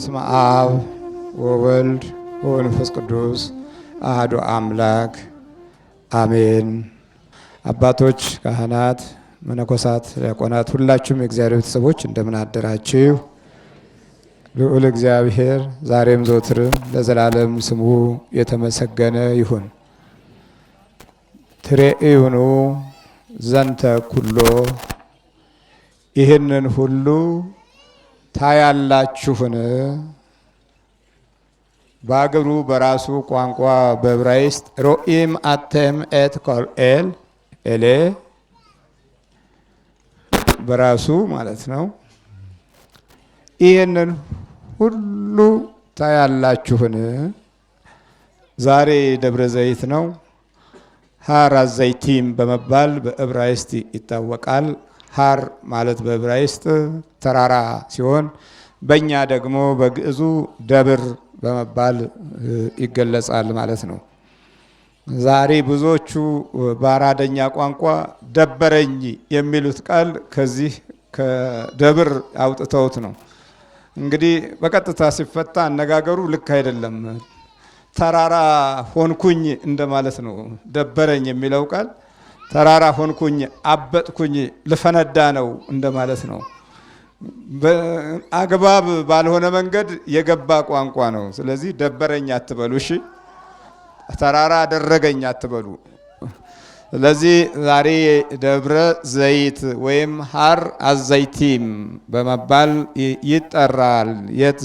በስመ አብ ወወልድ ወመንፈስ ቅዱስ አሐዱ አምላክ አሜን። አባቶች፣ ካህናት፣ መነኮሳት፣ ዲያቆናት ሁላችሁም የእግዚአብሔር ቤተሰቦች እንደምን አደራችሁ? ልዑል እግዚአብሔር ዛሬም ዘወትርም ለዘላለም ስሙ የተመሰገነ ይሁን። ትሬእዩኑ ዘንተ ኩሎ ይህንን ሁሉ ታያላችሁን? በአገሩ በራሱ ቋንቋ በዕብራይስጥ ሮኢም አቴም ኤት ኮልኤል ኤሌ በራሱ ማለት ነው። ይህንን ሁሉ ታያላችሁን? ዛሬ ደብረ ዘይት ነው። ሀር አዘይቲም በመባል በዕብራይስጥ ይታወቃል። ሀር ማለት በዕብራይስጥ ተራራ ሲሆን በእኛ ደግሞ በግዕዙ ደብር በመባል ይገለጻል ማለት ነው። ዛሬ ብዙዎቹ በአራደኛ ቋንቋ ደበረኝ የሚሉት ቃል ከዚህ ከደብር አውጥተውት ነው። እንግዲህ በቀጥታ ሲፈታ አነጋገሩ ልክ አይደለም። ተራራ ሆንኩኝ እንደማለት ነው። ደበረኝ የሚለው ቃል ተራራ ሆንኩኝ፣ አበጥኩኝ፣ ልፈነዳ ነው እንደማለት ነው። አግባብ ባልሆነ መንገድ የገባ ቋንቋ ነው። ስለዚህ ደበረኝ አትበሉ፣ እሺ። ተራራ አደረገኝ አትበሉ። ስለዚህ ዛሬ ደብረ ዘይት ወይም ሀር አዘይቲም በመባል ይጠራል።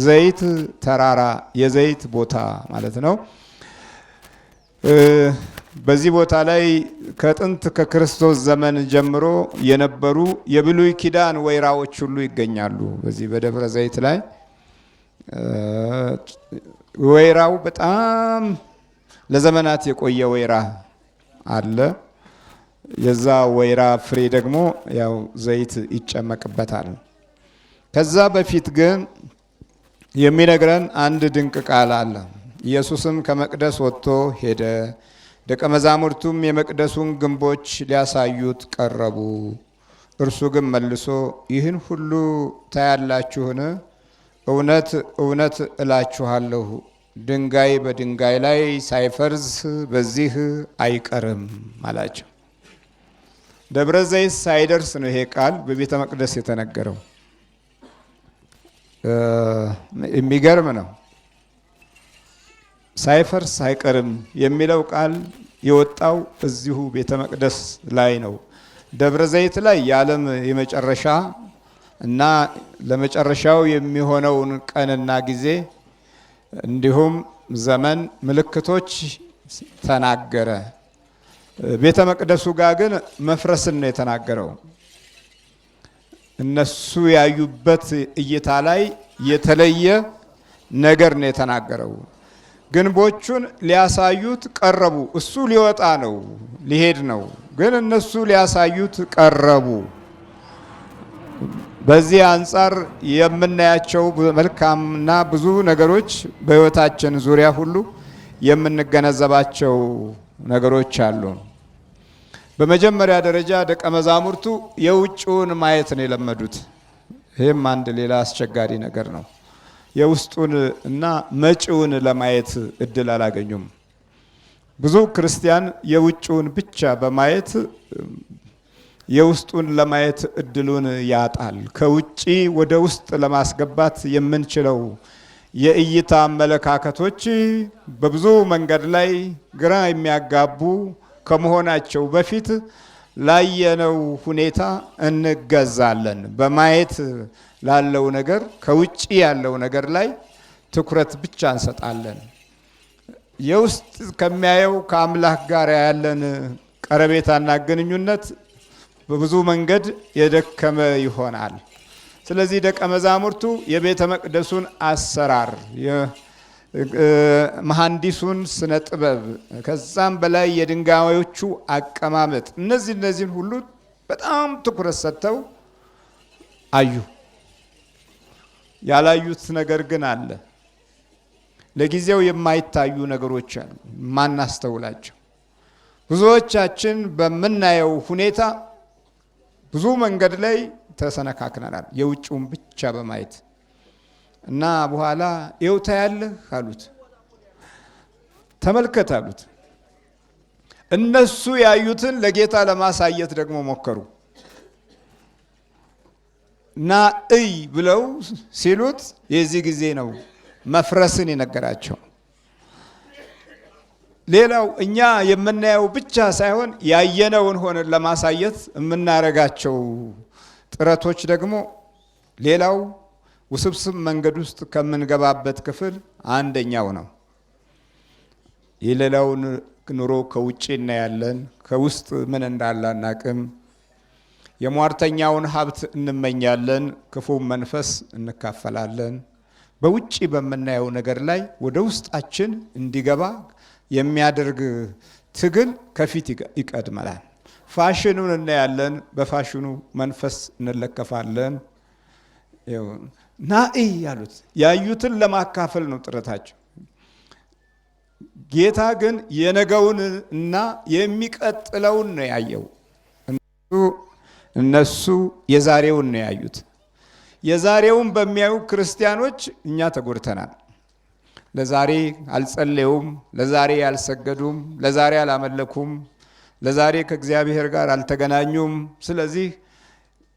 ዘይት ተራራ፣ የዘይት ቦታ ማለት ነው። በዚህ ቦታ ላይ ከጥንት ከክርስቶስ ዘመን ጀምሮ የነበሩ የብሉይ ኪዳን ወይራዎች ሁሉ ይገኛሉ። በዚህ በደብረ ዘይት ላይ ወይራው በጣም ለዘመናት የቆየ ወይራ አለ። የዛ ወይራ ፍሬ ደግሞ ያው ዘይት ይጨመቅበታል። ከዛ በፊት ግን የሚነግረን አንድ ድንቅ ቃል አለ። ኢየሱስም ከመቅደስ ወጥቶ ሄደ፣ ደቀ መዛሙርቱም የመቅደሱን ግንቦች ሊያሳዩት ቀረቡ። እርሱ ግን መልሶ ይህን ሁሉ ታያላችሁን? እውነት እውነት እላችኋለሁ ድንጋይ በድንጋይ ላይ ሳይፈርስ በዚህ አይቀርም አላቸው። ደብረ ዘይት ሳይደርስ ነው ይሄ ቃል በቤተ መቅደስ የተነገረው። የሚገርም ነው። ሳይፈርስ አይቀርም የሚለው ቃል የወጣው እዚሁ ቤተ መቅደስ ላይ ነው። ደብረ ዘይት ላይ የዓለም የመጨረሻ እና ለመጨረሻው የሚሆነውን ቀንና ጊዜ እንዲሁም ዘመን ምልክቶች ተናገረ። ቤተ መቅደሱ ጋር ግን መፍረስን ነው የተናገረው። እነሱ ያዩበት እይታ ላይ የተለየ ነገር ነው የተናገረው። ግንቦቹን ሊያሳዩት ቀረቡ። እሱ ሊወጣ ነው፣ ሊሄድ ነው፣ ግን እነሱ ሊያሳዩት ቀረቡ። በዚህ አንጻር የምናያቸው መልካምና ብዙ ነገሮች በሕይወታችን ዙሪያ ሁሉ የምንገነዘባቸው ነገሮች አሉ። በመጀመሪያ ደረጃ ደቀ መዛሙርቱ የውጭውን ማየት ነው የለመዱት። ይህም አንድ ሌላ አስቸጋሪ ነገር ነው። የውስጡን እና መጪውን ለማየት እድል አላገኙም። ብዙ ክርስቲያን የውጭውን ብቻ በማየት የውስጡን ለማየት እድሉን ያጣል። ከውጪ ወደ ውስጥ ለማስገባት የምንችለው የእይታ አመለካከቶች በብዙ መንገድ ላይ ግራ የሚያጋቡ ከመሆናቸው በፊት ላየነው ሁኔታ እንገዛለን። በማየት ላለው ነገር ከውጪ ያለው ነገር ላይ ትኩረት ብቻ እንሰጣለን። የውስጥ ከሚያየው ከአምላክ ጋር ያለን ቀረቤታና ግንኙነት በብዙ መንገድ የደከመ ይሆናል። ስለዚህ ደቀ መዛሙርቱ የቤተ መቅደሱን አሰራር፣ መሐንዲሱን ስነ ጥበብ፣ ከዛም በላይ የድንጋዮቹ አቀማመጥ፣ እነዚህን ሁሉ በጣም ትኩረት ሰጥተው አዩ። ያላዩት ነገር ግን አለ። ለጊዜው የማይታዩ ነገሮች አሉ፣ ማናስተውላቸው። ብዙዎቻችን በምናየው ሁኔታ ብዙ መንገድ ላይ ተሰነካክነናል፣ የውጭውን ብቻ በማየት እና በኋላ ይኸው ታያለህ አሉት። ተመልከት አሉት። እነሱ ያዩትን ለጌታ ለማሳየት ደግሞ ሞከሩ እና እይ ብለው ሲሉት የዚህ ጊዜ ነው መፍረስን የነገራቸው። ሌላው እኛ የምናየው ብቻ ሳይሆን ያየነውን ሆነን ለማሳየት የምናረጋቸው ጥረቶች ደግሞ ሌላው ውስብስብ መንገድ ውስጥ ከምንገባበት ክፍል አንደኛው ነው። የሌላውን ኑሮ ከውጭ እናያለን፣ ከውስጥ ምን እንዳለ አናቅም። የሟርተኛውን ሀብት እንመኛለን፣ ክፉ መንፈስ እንካፈላለን። በውጭ በምናየው ነገር ላይ ወደ ውስጣችን እንዲገባ የሚያደርግ ትግል ከፊት ይቀድመናል። ፋሽኑን እናያለን፣ በፋሽኑ መንፈስ እንለከፋለን። ናኢ ያሉት ያዩትን ለማካፈል ነው ጥረታቸው። ጌታ ግን የነገውን እና የሚቀጥለውን ነው ያየው። እነሱ የዛሬውን ነው ያዩት። የዛሬውን በሚያዩ ክርስቲያኖች እኛ ተጎድተናል። ለዛሬ አልጸለዩም፣ ለዛሬ አልሰገዱም፣ ለዛሬ አላመለኩም፣ ለዛሬ ከእግዚአብሔር ጋር አልተገናኙም። ስለዚህ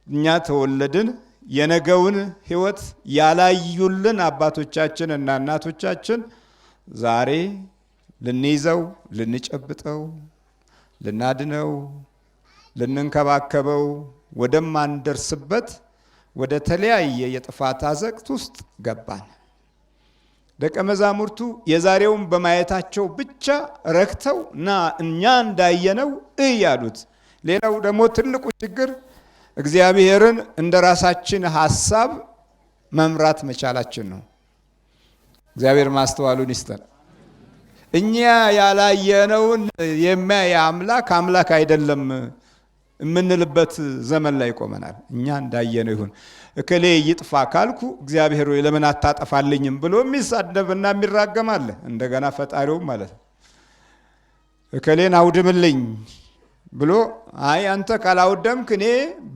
እኛ ተወለድን፣ የነገውን ሕይወት ያላዩልን አባቶቻችን እና እናቶቻችን ዛሬ ልንይዘው፣ ልንጨብጠው፣ ልናድነው፣ ልንንከባከበው ወደማንደርስበት ወደ ተለያየ የጥፋት አዘቅት ውስጥ ገባን። ደቀ መዛሙርቱ የዛሬውን በማየታቸው ብቻ ረክተው እና እኛ እንዳየነው እያሉት። ሌላው ደግሞ ትልቁ ችግር እግዚአብሔርን እንደ ራሳችን ሐሳብ መምራት መቻላችን ነው። እግዚአብሔር ማስተዋሉን ይስጠን። እኛ ያላየነውን የሚያይ አምላክ አይደለም የምንልበት ዘመን ላይ ቆመናል። እኛ እንዳየነው ይሁን፣ እከሌ ይጥፋ ካልኩ እግዚአብሔር ወይ ለምን አታጠፋልኝም ብሎ የሚሳደብና የሚራገም አለ። እንደገና ፈጣሪውም ማለት ነው እከሌን አውድምልኝ ብሎ አይ አንተ ካላውደምክ እኔ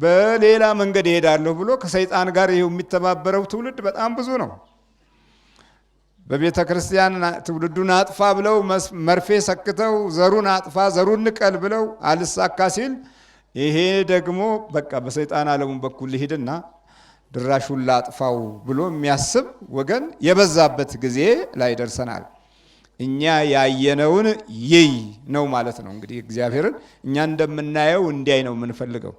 በሌላ መንገድ እሄዳለሁ ብሎ ከሰይጣን ጋር ይሄው የሚተባበረው ትውልድ በጣም ብዙ ነው። በቤተ ክርስቲያን ትውልዱን አጥፋ ብለው መርፌ ሰክተው ዘሩን አጥፋ ዘሩን ንቀል ብለው አልሳካ ሲል ይሄ ደግሞ በቃ በሰይጣን ዓለሙን በኩል ሊሄድና ድራሹን ላጥፋው ብሎ የሚያስብ ወገን የበዛበት ጊዜ ላይ ደርሰናል። እኛ ያየነውን ይይ ነው ማለት ነው። እንግዲህ እግዚአብሔርን እኛ እንደምናየው እንዲያይ ነው የምንፈልገው።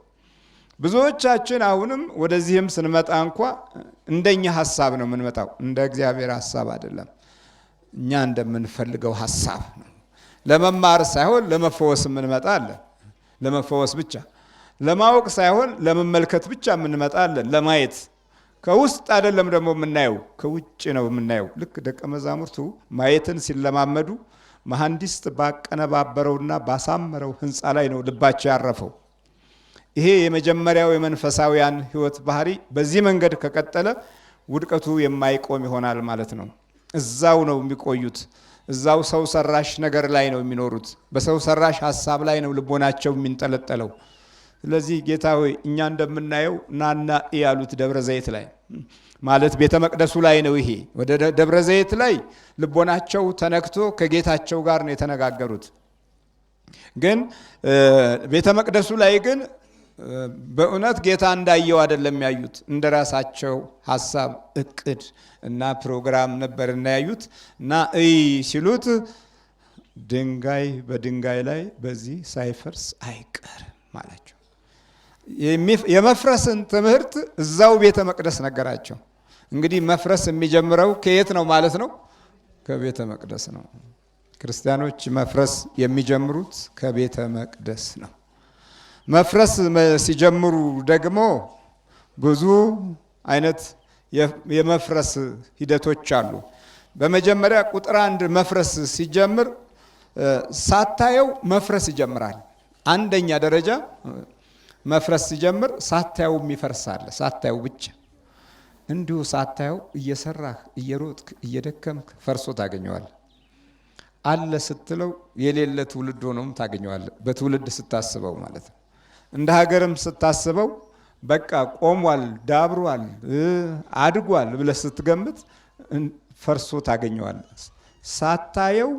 ብዙዎቻችን አሁንም ወደዚህም ስንመጣ እንኳ እንደኛ ሐሳብ ነው የምንመጣው፣ እንደ እግዚአብሔር ሐሳብ አይደለም። እኛ እንደምንፈልገው ሐሳብ ነው። ለመማር ሳይሆን ለመፈወስ የምንመጣ አለ። ለመፈወስ ብቻ ለማወቅ ሳይሆን ለመመልከት ብቻ የምንመጣ አለ። ለማየት ከውስጥ አይደለም ደግሞ የምናየው፣ ከውጭ ነው የምናየው። ልክ ደቀ መዛሙርቱ ማየትን ሲለማመዱ መሐንዲስ ባቀነባበረውና ባሳመረው ሕንፃ ላይ ነው ልባቸው ያረፈው። ይሄ የመጀመሪያው የመንፈሳውያን ሕይወት ባህሪ በዚህ መንገድ ከቀጠለ ውድቀቱ የማይቆም ይሆናል ማለት ነው። እዛው ነው የሚቆዩት። እዛው ሰው ሰራሽ ነገር ላይ ነው የሚኖሩት። በሰው ሰራሽ ሐሳብ ላይ ነው ልቦናቸው የሚንጠለጠለው። ስለዚህ ጌታ ሆይ እኛ እንደምናየው ናና ያሉት ደብረ ዘይት ላይ ማለት ቤተ መቅደሱ ላይ ነው። ይሄ ወደ ደብረ ዘይት ላይ ልቦናቸው ተነክቶ ከጌታቸው ጋር ነው የተነጋገሩት። ግን ቤተ መቅደሱ ላይ ግን በእውነት ጌታ እንዳየው አይደለም ያዩት። እንደ ራሳቸው ሐሳብ እቅድ እና ፕሮግራም ነበር እናያዩት እና ሲሉት ድንጋይ በድንጋይ ላይ በዚህ ሳይፈርስ አይቀርም ማላቸው። የመፍረስን ትምህርት እዛው ቤተ መቅደስ ነገራቸው። እንግዲህ መፍረስ የሚጀምረው ከየት ነው ማለት ነው? ከቤተ መቅደስ ነው። ክርስቲያኖች መፍረስ የሚጀምሩት ከቤተ መቅደስ ነው። መፍረስ ሲጀምሩ ደግሞ ብዙ አይነት የመፍረስ ሂደቶች አሉ። በመጀመሪያ ቁጥር 1 መፍረስ ሲጀምር ሳታየው መፍረስ ይጀምራል። አንደኛ ደረጃ መፍረስ ሲጀምር ሳታየው ይፈርሳል። ሳታየው ብቻ እንዲሁ ሳታየው እየሰራህ እየሮጥክ እየደከምክ ፈርሶ ታገኘዋለህ። አለ ስትለው የሌለ ትውልድ ሆኖም ታገኘዋለህ። በትውልድ ስታስበው ማለት ነው። እንደ ሀገርም ስታስበው በቃ ቆሟል፣ ዳብሯል፣ አድጓል ብለህ ስትገምት ፈርሶ ታገኘዋለህ። ሳታየው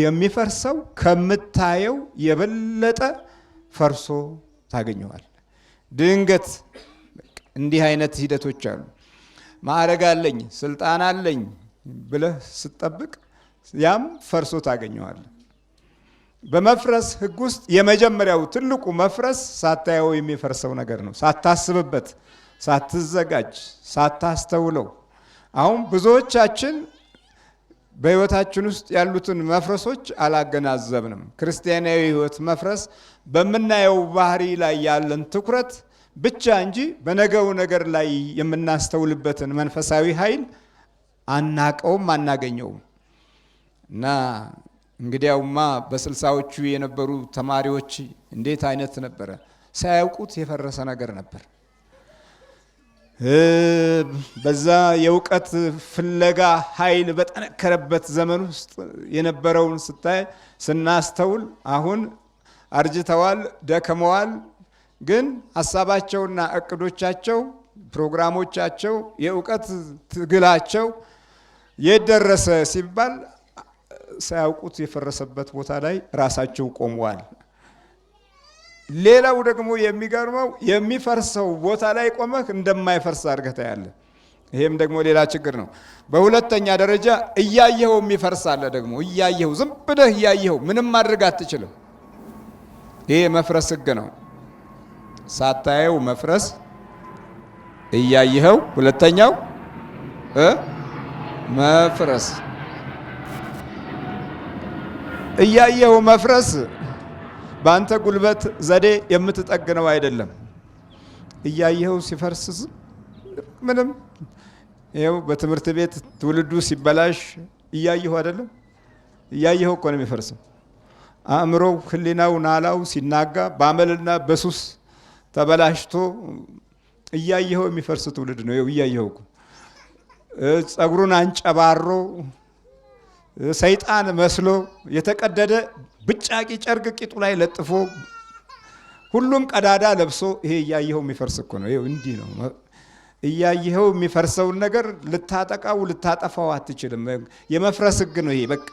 የሚፈርሰው ከምታየው የበለጠ ፈርሶ ታገኘዋለህ። ድንገት እንዲህ አይነት ሂደቶች አሉ። ማዕረግ አለኝ፣ ስልጣን አለኝ ብለህ ስትጠብቅ ያም ፈርሶ ታገኘዋለህ። በመፍረስ ሕግ ውስጥ የመጀመሪያው ትልቁ መፍረስ ሳታየው የሚፈርሰው ነገር ነው። ሳታስብበት፣ ሳትዘጋጅ፣ ሳታስተውለው። አሁን ብዙዎቻችን በሕይወታችን ውስጥ ያሉትን መፍረሶች አላገናዘብንም። ክርስቲያናዊ ሕይወት መፍረስ በምናየው ባህሪ ላይ ያለን ትኩረት ብቻ እንጂ በነገው ነገር ላይ የምናስተውልበትን መንፈሳዊ ኃይል አናቀውም፣ አናገኘውም። እና እንግዲያውማ በ60ዎቹ የነበሩ ተማሪዎች እንዴት አይነት ነበረ? ሳያውቁት የፈረሰ ነገር ነበር። በዛ የእውቀት ፍለጋ ኃይል በጠነከረበት ዘመን ውስጥ የነበረውን ስናስተውል አሁን አርጅተዋል፣ ደክመዋል። ግን ሀሳባቸውና እቅዶቻቸው፣ ፕሮግራሞቻቸው፣ የእውቀት ትግላቸው የት ደረሰ ሲባል ሳያውቁት የፈረሰበት ቦታ ላይ ራሳቸው ቆመዋል። ሌላው ደግሞ የሚገርመው የሚፈርሰው ቦታ ላይ ቆመህ እንደማይፈርስ አድርገህ ታያለህ። ይሄም ደግሞ ሌላ ችግር ነው። በሁለተኛ ደረጃ እያየኸው የሚፈርስ አለ። ደግሞ እያየኸው ዝም ብለህ እያየኸው ምንም ማድረግ አትችልም። ይሄ መፍረስ ሕግ ነው። ሳታየው መፍረስ፣ እያየኸው ሁለተኛው መፍረስ። እያየኸው መፍረስ በአንተ ጉልበት ዘዴ የምትጠግነው አይደለም። እያየኸው ሲፈርስ ምንም ይኸው በትምህርት ቤት ትውልዱ ሲበላሽ እያየኸው አይደለም? እያየኸው እኮ ነው የሚፈርሰው። አእምሮው፣ ሕሊናው፣ ናላው ሲናጋ በአመልና በሱስ ተበላሽቶ እያየኸው የሚፈርስ ትውልድ ነው። ይኸው እያየኸው እኮ ጸጉሩን አንጨባሮ ሰይጣን መስሎ የተቀደደ ብጫቂ ጨርቅ ቂጡ ላይ ለጥፎ ሁሉም ቀዳዳ ለብሶ ይሄ እያየኸው የሚፈርስ እኮ ነው። ይሄው እንዲህ ነው። እያየኸው የሚፈርሰውን ነገር ልታጠቃው ልታጠፋው አትችልም። የመፍረስ ሕግ ነው ይሄ። በቃ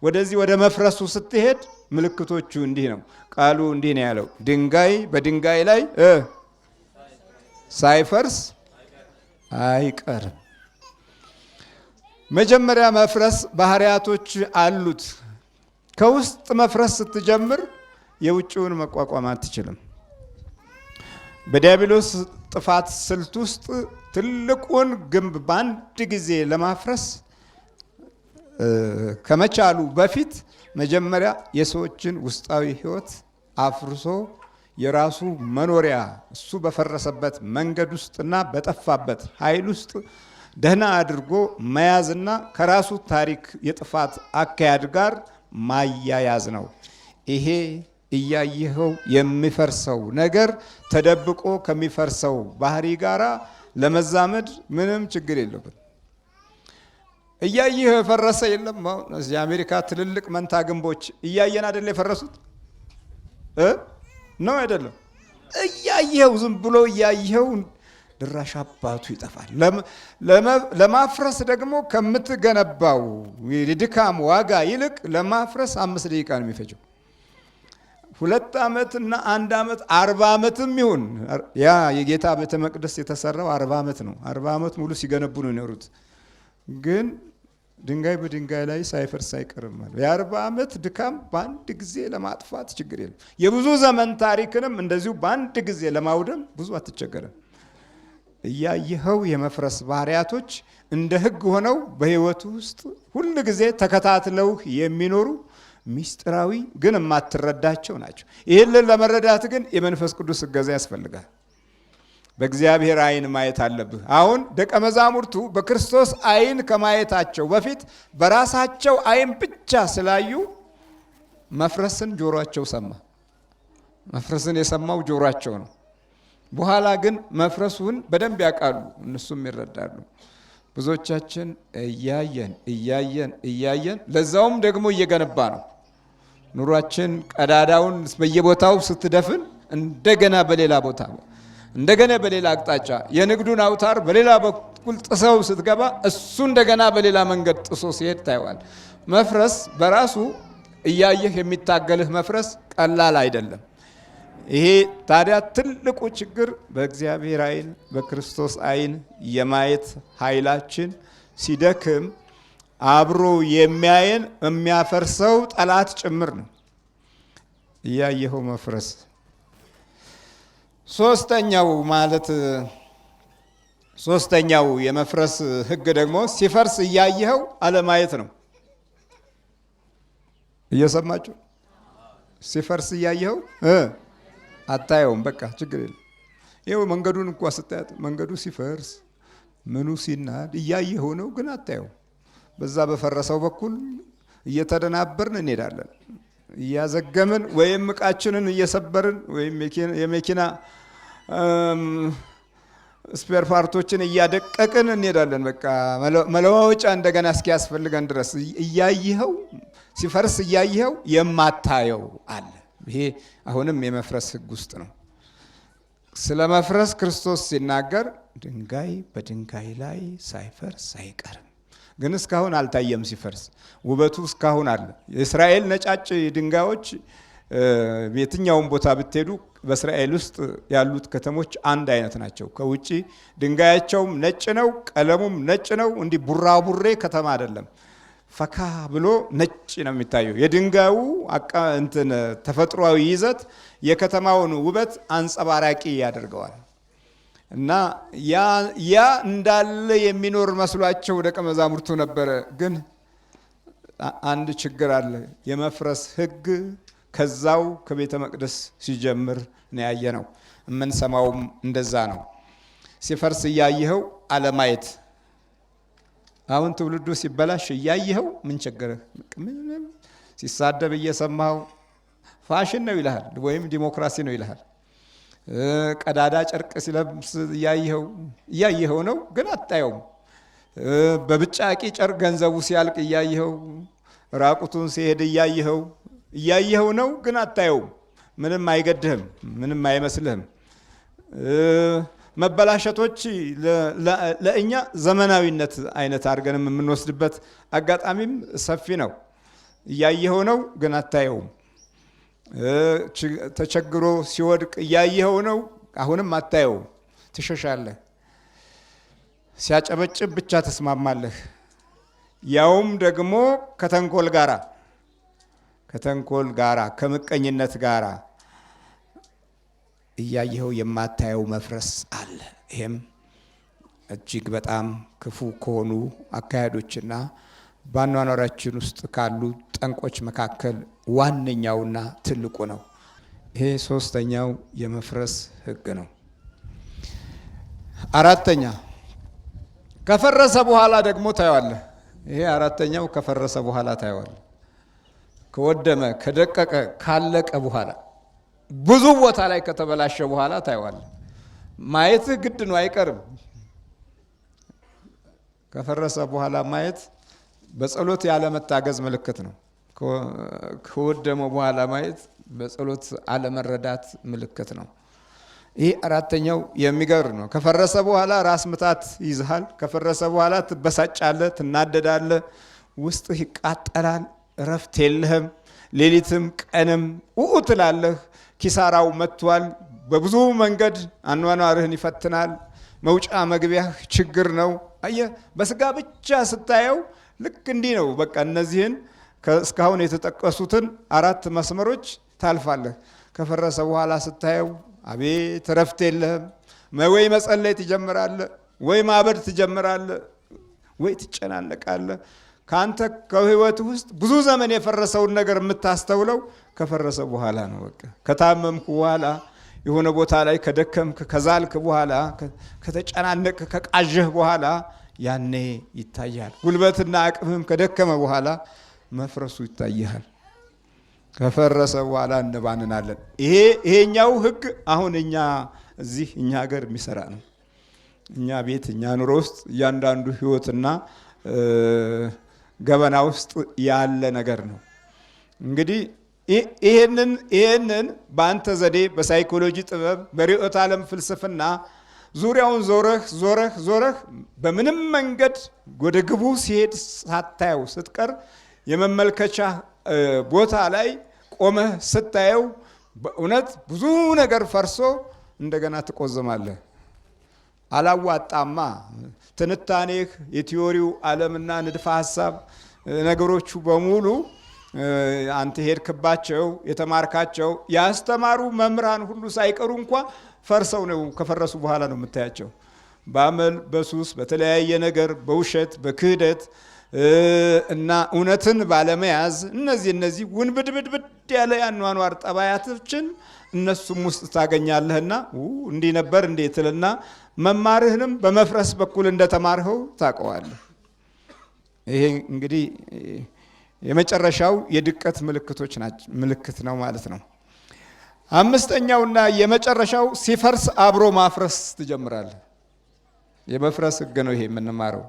ወደዚህ ወደ መፍረሱ ስትሄድ ምልክቶቹ እንዲህ ነው። ቃሉ እንዲህ ነው ያለው፣ ድንጋይ በድንጋይ ላይ ሳይፈርስ አይቀርም። መጀመሪያ መፍረስ ባህሪያቶች አሉት። ከውስጥ መፍረስ ስትጀምር የውጭውን መቋቋም አትችልም። በዲያብሎስ ጥፋት ስልት ውስጥ ትልቁን ግንብ በአንድ ጊዜ ለማፍረስ ከመቻሉ በፊት መጀመሪያ የሰዎችን ውስጣዊ ሕይወት አፍርሶ የራሱ መኖሪያ እሱ በፈረሰበት መንገድ ውስጥና በጠፋበት ኃይል ውስጥ ደህና አድርጎ መያዝና ከራሱ ታሪክ የጥፋት አካሄድ ጋር ማያያዝ ነው። ይሄ እያየኸው የሚፈርሰው ነገር ተደብቆ ከሚፈርሰው ባህሪ ጋራ ለመዛመድ ምንም ችግር የለበት። እያየኸው የፈረሰ የለም። እዚህ አሜሪካ ትልልቅ መንታ ግንቦች እያየን አይደለ የፈረሱት ነው አይደለም? እያየኸው ዝም ብሎ እያየኸው ድራሽ አባቱ ይጠፋል። ለማፍረስ ደግሞ ከምትገነባው የድካም ዋጋ ይልቅ ለማፍረስ 5 ደቂቃ ነው የሚፈጀው። 2 ዓመት እና 1 ዓመት 40 ዓመትም ይሁን ያ የጌታ ቤተ መቅደስ የተሰራው 40 ዓመት ነው። 40 ዓመት ሙሉ ሲገነቡ ነው የኖሩት። ግን ድንጋይ በድንጋይ ላይ ሳይፈርስ አይቀርም። የ40 ዓመት ድካም በአንድ ጊዜ ለማጥፋት ችግር የለም። የብዙ ዘመን ታሪክንም እንደዚሁ በአንድ ጊዜ ለማውደም ብዙ አትቸገርም። እያየኸው የመፍረስ ባህሪያቶች እንደ ሕግ ሆነው በሕይወቱ ውስጥ ሁል ጊዜ ተከታትለው የሚኖሩ ሚስጥራዊ ግን የማትረዳቸው ናቸው። ይህንን ለመረዳት ግን የመንፈስ ቅዱስ እገዛ ያስፈልጋል። በእግዚአብሔር ዓይን ማየት አለብህ። አሁን ደቀ መዛሙርቱ በክርስቶስ ዓይን ከማየታቸው በፊት በራሳቸው ዓይን ብቻ ስላዩ መፍረስን ጆሮአቸው ሰማ። መፍረስን የሰማው ጆሮአቸው ነው። በኋላ ግን መፍረሱን በደንብ ያውቃሉ፣ እነሱም ይረዳሉ። ብዙዎቻችን እያየን ለዛውም ደግሞ እየገነባ ነው። ኑሯችን ቀዳዳውን በየቦታው ስትደፍን እንደገና በሌላ ቦታ እንደገና በሌላ አቅጣጫ የንግዱን አውታር በሌላ በኩል ጥሰው ስትገባ እሱ እንደገና በሌላ መንገድ ጥሶ ሲሄድ ታይዋል። መፍረስ በራሱ እያየህ የሚታገልህ መፍረስ ቀላል አይደለም። ይሄ ታዲያ ትልቁ ችግር በእግዚአብሔር ዓይን በክርስቶስ ዓይን የማየት ኃይላችን ሲደክም አብሮ የሚያየን የሚያፈርሰው ጠላት ጭምር ነው። እያየኸው መፍረስ። ሶስተኛው የመፍረስ ሕግ ደግሞ ሲፈርስ እያየኸው አለማየት ነው። እየሰማችሁ? ሲፈርስ እያየኸው አታየውም። በቃ ችግር የለም። ይኸው መንገዱን እንኳ ስታያት መንገዱ ሲፈርስ ምኑ ሲናድ እያየኸው ነው፣ ግን አታየው። በዛ በፈረሰው በኩል እየተደናበርን እንሄዳለን፣ እያዘገምን ወይም ዕቃችንን እየሰበርን ወይም የመኪና ስፔር ፓርቶችን እያደቀቅን እንሄዳለን። በቃ መለዋወጫ እንደገና እስኪያስፈልገን ድረስ እያየኸው ሲፈርስ እያየኸው የማታየው አለ። ይሄ አሁንም የመፍረስ ሕግ ውስጥ ነው። ስለ መፍረስ ክርስቶስ ሲናገር ድንጋይ በድንጋይ ላይ ሳይፈርስ አይቀርም። ግን እስካሁን አልታየም ሲፈርስ። ውበቱ እስካሁን አለ። የእስራኤል ነጫጭ ድንጋዮች የትኛውን ቦታ ብትሄዱ በእስራኤል ውስጥ ያሉት ከተሞች አንድ አይነት ናቸው። ከውጪ ድንጋያቸውም ነጭ ነው፣ ቀለሙም ነጭ ነው። እንዲህ ቡራቡሬ ከተማ አይደለም። ፈካ ብሎ ነጭ ነው የሚታየው። የድንጋዩ ተፈጥሯዊ ይዘት የከተማውን ውበት አንጸባራቂ ያደርገዋል። እና ያ እንዳለ የሚኖር መስሏቸው ደቀ መዛሙርቱ ነበረ። ግን አንድ ችግር አለ። የመፍረስ ሕግ ከዛው ከቤተ መቅደስ ሲጀምር ነው ያየነው። የምንሰማውም እንደዛ ነው። ሲፈርስ እያየኸው አለማየት። አሁን ትውልዱ ሲበላሽ እያየኸው ምን ቸገረህ? ሲሳደብ እየሰማኸው ፋሽን ነው ይልሃል፣ ወይም ዲሞክራሲ ነው ይልሃል። ቀዳዳ ጨርቅ ሲለብስ እያየኸው ነው፣ ግን አታየውም። በብጫቂ ጨርቅ ገንዘቡ ሲያልቅ እያየኸው፣ ራቁቱን ሲሄድ እያየኸው ነው፣ ግን አታየውም። ምንም አይገድህም፣ ምንም አይመስልህም። መበላሸቶች ለእኛ ዘመናዊነት አይነት አድርገንም የምንወስድበት አጋጣሚም ሰፊ ነው። እያየኸው ነው፣ ግን አታየውም። ተቸግሮ ሲወድቅ እያየኸው ነው፣ አሁንም አታየውም። ትሸሻለህ። ሲያጨበጭብ ብቻ ተስማማለህ። ያውም ደግሞ ከተንኮል ጋራ ከምቀኝነት ጋራ እያየኸው የማታየው መፍረስ አለ። ይሄም እጅግ በጣም ክፉ ከሆኑ አካሄዶችና በአኗኗራችን ውስጥ ካሉ ጠንቆች መካከል ዋነኛውና ትልቁ ነው። ይሄ ሶስተኛው የመፍረስ ሕግ ነው። አራተኛ ከፈረሰ በኋላ ደግሞ ታየዋለህ። ይሄ አራተኛው ከፈረሰ በኋላ ታየዋለህ። ከወደመ፣ ከደቀቀ፣ ካለቀ በኋላ ብዙ ቦታ ላይ ከተበላሸ በኋላ ታየዋለህ። ማየትህ ግድ ነው፣ አይቀርም። ከፈረሰ በኋላ ማየት በጸሎት ያለመታገዝ ምልክት ነው። ከወደመ በኋላ ማየት በጸሎት አለመረዳት ምልክት ነው። ይህ አራተኛው የሚገርም ነው። ከፈረሰ በኋላ ራስ ምታት ይዝሃል። ከፈረሰ በኋላ ትበሳጫለህ፣ ትናደዳለህ፣ ውስጥህ ይቃጠላል፣ እረፍት የለህም። ሌሊትም ቀንም ትላለህ። ኪሳራው መጥቷል። በብዙ መንገድ አኗኗርህን ይፈትናል። መውጫ መግቢያህ ችግር ነው። አየህ፣ በስጋ ብቻ ስታየው ልክ እንዲህ ነው። በቃ እነዚህን እስካሁን የተጠቀሱትን 4 መስመሮች ታልፋለህ። ከፈረሰ በኋላ ስታየው አቤት እረፍት የለህም። ወይ መጸለይ ትጀምራለህ፣ ወይ ማበድ ትጀምራለህ፣ ወይ ትጨናነቃለህ። ከአንተ ከህይወት ውስጥ ብዙ ዘመን የፈረሰውን ነገር የምታስተውለው ከፈረሰ በኋላ ነው። በቃ ከታመምክ በኋላ የሆነ ቦታ ላይ ከደከምክ፣ ከዛልክ በኋላ፣ ከተጨናነቅ፣ ከቃዠህ በኋላ ያኔ ይታያል። ጉልበትና አቅምህም ከደከመ በኋላ መፍረሱ ይታያል። ከፈረሰ በኋላ እንባንናለን። ይሄኛው ሕግ አሁን እኛ ሀገር የሚሰራ ነው። እኛ ቤት፣ እኛ ኑሮ ውስጥ እያንዳንዱ ህይወትና ገበና ውስጥ ያለ ነገር ነው። እንግዲህ ይሄንን በአንተ ዘዴ በሳይኮሎጂ ጥበብ በርዕዮተ ዓለም ፍልስፍና ዙሪያውን ዞረህ በምንም መንገድ ወደ ግቡ ሲሄድ ሳታየው ስትቀር የመመልከቻ ቦታ ላይ ቆመህ ስታየው በእውነት ብዙ ነገር ፈርሶ እንደገና ትቆዘማለህ። አላዋጣማ። ትንታኔህ የቲዮሪው ዓለምና ንድፈ ሐሳብ ነገሮቹ በሙሉ አንተ ሄድክባቸው የተማርካቸው ያስተማሩ መምህራን ሁሉ ሳይቀሩ እንኳ ፈርሰው ነው ከፈረሱ በኋላ ነው የምታያቸው። በአመል በሱስ በተለያየ ነገር በውሸት በክህደት እና እውነትን ባለመያዝ እነዚህ ውንብድብድ ያለ ያኗኗር ጠባያቶችን እነሱም ውስጥ ታገኛለህና እንዲህ ነበር እንዴትልና መማርህንም በመፍረስ በኩል እንደተማርኸው ታውቀዋለህ። ይሄ እንግዲህ የመጨረሻው የድቀት ምልክት ነው ማለት ነው። አምስተኛውና የመጨረሻው ሲፈርስ አብሮ ማፍረስ ትጀምራለህ። የመፍረስ ህግ ነው ይሄ የምንማረው።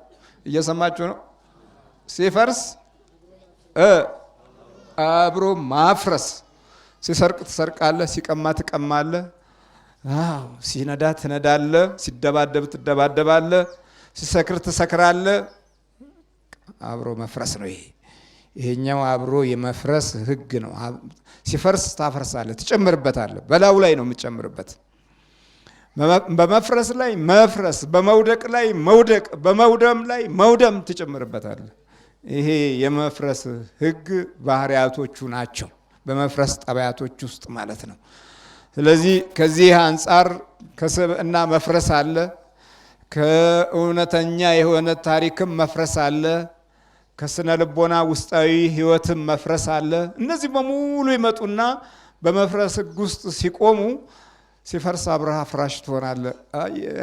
እየሰማችሁ ነው? ሲፈርስ አብሮ ማፍረስ። ሲሰርቅ ትሰርቃለህ፣ ሲቀማ ትቀማለህ፣ ሲነዳ ትነዳለህ፣ ሲደባደብ ትደባደባለህ፣ ሲሰክር ትሰክራለህ። አብሮ መፍረስ ነው ይሄ። ይሄኛው አብሮ የመፍረስ ህግ ነው። ሲፈርስ ታፈርሳለህ፣ ትጨምርበታለህ። በላዩ ላይ ነው የምትጨምርበት። በመፍረስ ላይ መፍረስ፣ በመውደቅ ላይ መውደቅ፣ በመውደም ላይ መውደም ትጨምርበታለህ። ይሄ የመፍረስ ህግ ባህሪያቶቹ ናቸው፣ በመፍረስ ጠባያቶች ውስጥ ማለት ነው። ስለዚህ ከዚህ አንጻር ከስብዕና መፍረስ አለ፣ ከእውነተኛ የሆነ ታሪክም መፍረስ አለ፣ ከስነ ልቦና ውስጣዊ ህይወትም መፍረስ አለ። እነዚህ በሙሉ ይመጡና በመፍረስ ህግ ውስጥ ሲቆሙ ሲፈርስ አብረህ አፍራሽ ትሆናለህ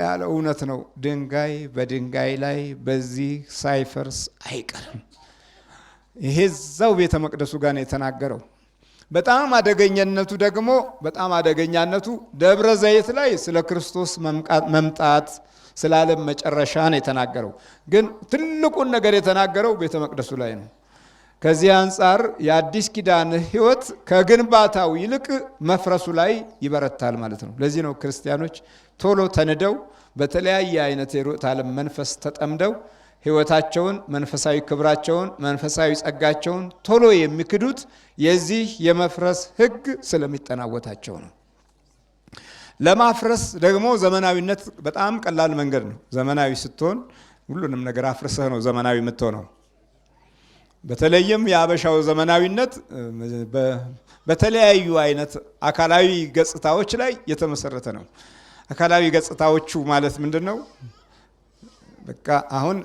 ያለ እውነት ነው። ድንጋይ በድንጋይ ላይ በዚህ ሳይፈርስ አይቀርም። ይሄ እዛው ቤተ መቅደሱ ጋር ነው የተናገረው። በጣም አደገኛነቱ ደብረ ዘይት ላይ ስለ ክርስቶስ መምጣት ስለ ዓለም መጨረሻ ነው የተናገረው። ግን ትልቁን ነገር የተናገረው ቤተ መቅደሱ ላይ ነው። ከዚህ አንጻር የአዲስ ኪዳን ህይወት ከግንባታው ይልቅ መፍረሱ ላይ ይበረታል ማለት ነው። ለዚህ ነው ክርስቲያኖች ቶሎ ተንደው በተለያየ አይነት የርዕዮተ ዓለም መንፈስ ተጠምደው ህይወታቸውን፣ መንፈሳዊ ክብራቸውን፣ መንፈሳዊ ጸጋቸውን ቶሎ የሚክዱት የዚህ የመፍረስ ህግ ስለሚጠናወታቸው ነው። ለማፍረስ ደግሞ ዘመናዊነት በጣም ቀላል መንገድ ነው። ዘመናዊ ስትሆን ሁሉንም ነገር አፍርሰህ ነው ዘመናዊ የምትሆነው። በተለይም የአበሻው ዘመናዊነት በተለያዩ አይነት አካላዊ ገጽታዎች ላይ የተመሰረተ ነው። አካላዊ ገጽታዎቹ ማለት ምንድን ነው? በቃ አሁን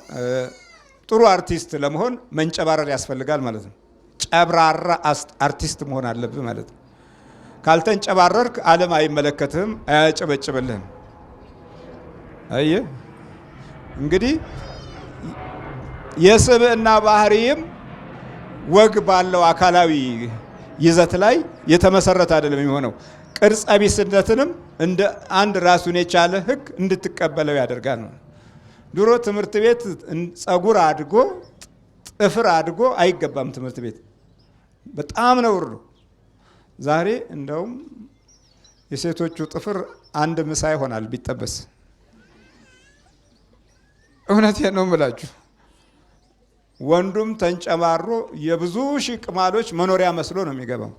ጥሩ አርቲስት ለመሆን መንጨባረር ያስፈልጋል ማለት ነው። ጨብራራ አርቲስት መሆን አለብህ ማለት ነው። ካልተንጨባረርክ ዓለም አይመለከትህም፣ አያጨበጭብልህም። አየህ እንግዲህ የስብዕና ባህሪም ወግ ባለው አካላዊ ይዘት ላይ የተመሰረተ አይደለም የሚሆነው። ቅርጸ ቢስነትንም እንደ አንድ ራሱን የቻለ ህግ እንድትቀበለው ያደርጋል ነው። ድሮ ትምህርት ቤት ጸጉር አድጎ ጥፍር አድጎ አይገባም። ትምህርት ቤት በጣም ነውር ነው። ዛሬ እንደውም የሴቶቹ ጥፍር አንድ ምሳ ይሆናል ቢጠበስ። እውነቴን ነው የምላችሁ። ወንዱም ተንጨባሮ የብዙ ሺህ ቅማሎች መኖሪያ መስሎ ነው የሚገባው።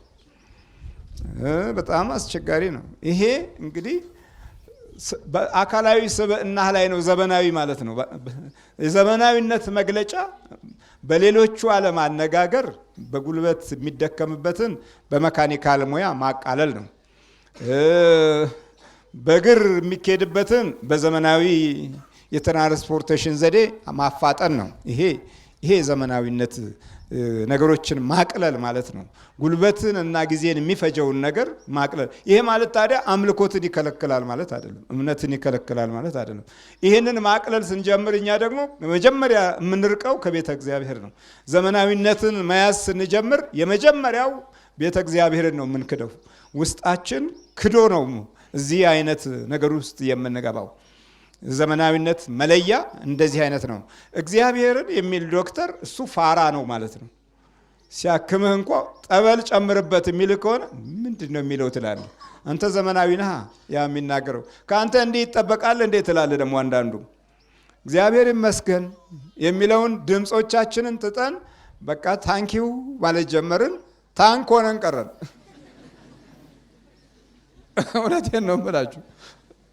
በጣም አስቸጋሪ ነው። ይሄ እንግዲህ በአካላዊ ስብዕና ላይ ነው ዘመናዊ ማለት ነው። የዘመናዊነት መግለጫ በሌሎቹ ዓለም አነጋገር በጉልበት የሚደከምበትን በመካኒካል ሙያ ማቃለል ነው። በእግር የሚካሄድበትን በዘመናዊ የትራንስፖርቴሽን ዘዴ ማፋጠን ነው። ይሄ ዘመናዊነት ነገሮችን ማቅለል ማለት ነው። ጉልበትን እና ጊዜን የሚፈጀውን ነገር ማቅለል። ይሄ ማለት ታዲያ አምልኮትን ይከለክላል ማለት አይደለም፣ እምነትን ይከለክላል ማለት አይደለም። ይህንን ማቅለል ስንጀምር እኛ ደግሞ መጀመሪያ የምንርቀው ከቤተ እግዚአብሔር ነው። ዘመናዊነትን መያዝ ስንጀምር የመጀመሪያው ቤተ እግዚአብሔርን ነው የምንክደው። ውስጣችን ክዶ ነው እዚህ አይነት ነገር ውስጥ የምንገባው። ዘመናዊነት መለያ እንደዚህ አይነት ነው። እግዚአብሔርን የሚል ዶክተር እሱ ፋራ ነው ማለት ነው። ሲያክምህ እንኳ ጠበል ጨምርበት የሚል ከሆነ ምንድን ነው የሚለው ትላለህ። አንተ ዘመናዊ ነህ ያ የሚናገረው ከአንተ እንዲህ ይጠበቃል እንዴ ትላለህ። ደግሞ አንዳንዱ እግዚአብሔር ይመስገን የሚለውን ድምጾቻችንን ትጠን በቃ ታንኪው ማለት ጀመርን። ታንክ ሆነን ቀረን። እውነቴን ነው የምላችሁ።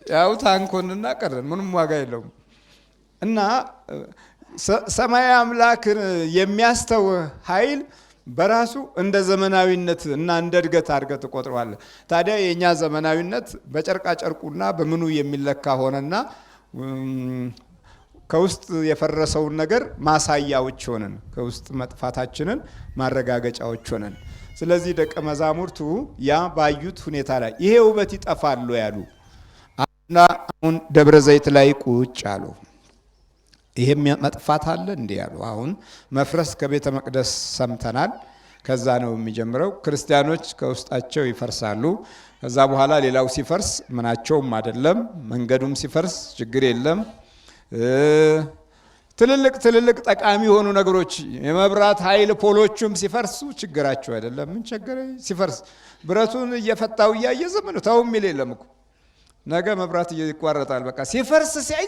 ያው ታንክ ሆነንና ቀረን። ምንም ዋጋ የለውም። እና ሰማያዊ አምላክን የሚያስተው ኃይል በራሱ እንደ ዘመናዊነት እና እንደ እድገት አድርገህ ትቆጥረዋለህ። ታዲያ የኛ ዘመናዊነት በጨርቃ ጨርቁና በምኑ የሚለካ ሆነና ከውስጥ የፈረሰውን ነገር ማሳያዎች ሆነን፣ ከውስጥ መጥፋታችንን ማረጋገጫዎች ሆነን። ስለዚህ ደቀ መዛሙርቱ ያ ባዩት ሁኔታ ላይ ይሄ ውበት ይጠፋሉ ያሉ እና አሁን ደብረ ዘይት ላይ ቁጭ አሉ። ይሄ መጥፋት አለ እንዴ ያሉ። አሁን መፍረስ ከቤተ መቅደስ ሰምተናል። ከዛ ነው የሚጀምረው። ክርስቲያኖች ከውስጣቸው ይፈርሳሉ። ከዛ በኋላ ሌላው ሲፈርስ ምናቸውም አይደለም። መንገዱም ሲፈርስ ችግር የለም። ትልልቅ ጠቃሚ የሆኑ ነገሮች የመብራት ኃይል ፖሎቹም ሲፈርሱ ችግራቸው አይደለም። ምን ቸገረ ሲፈርስ ብረቱን እየፈታው እያየ ዝም ነው። ተው የሚል የለም እኮ ነገ መብራት ይቋረጣል። በቃ ሲፈርስ ሲያይ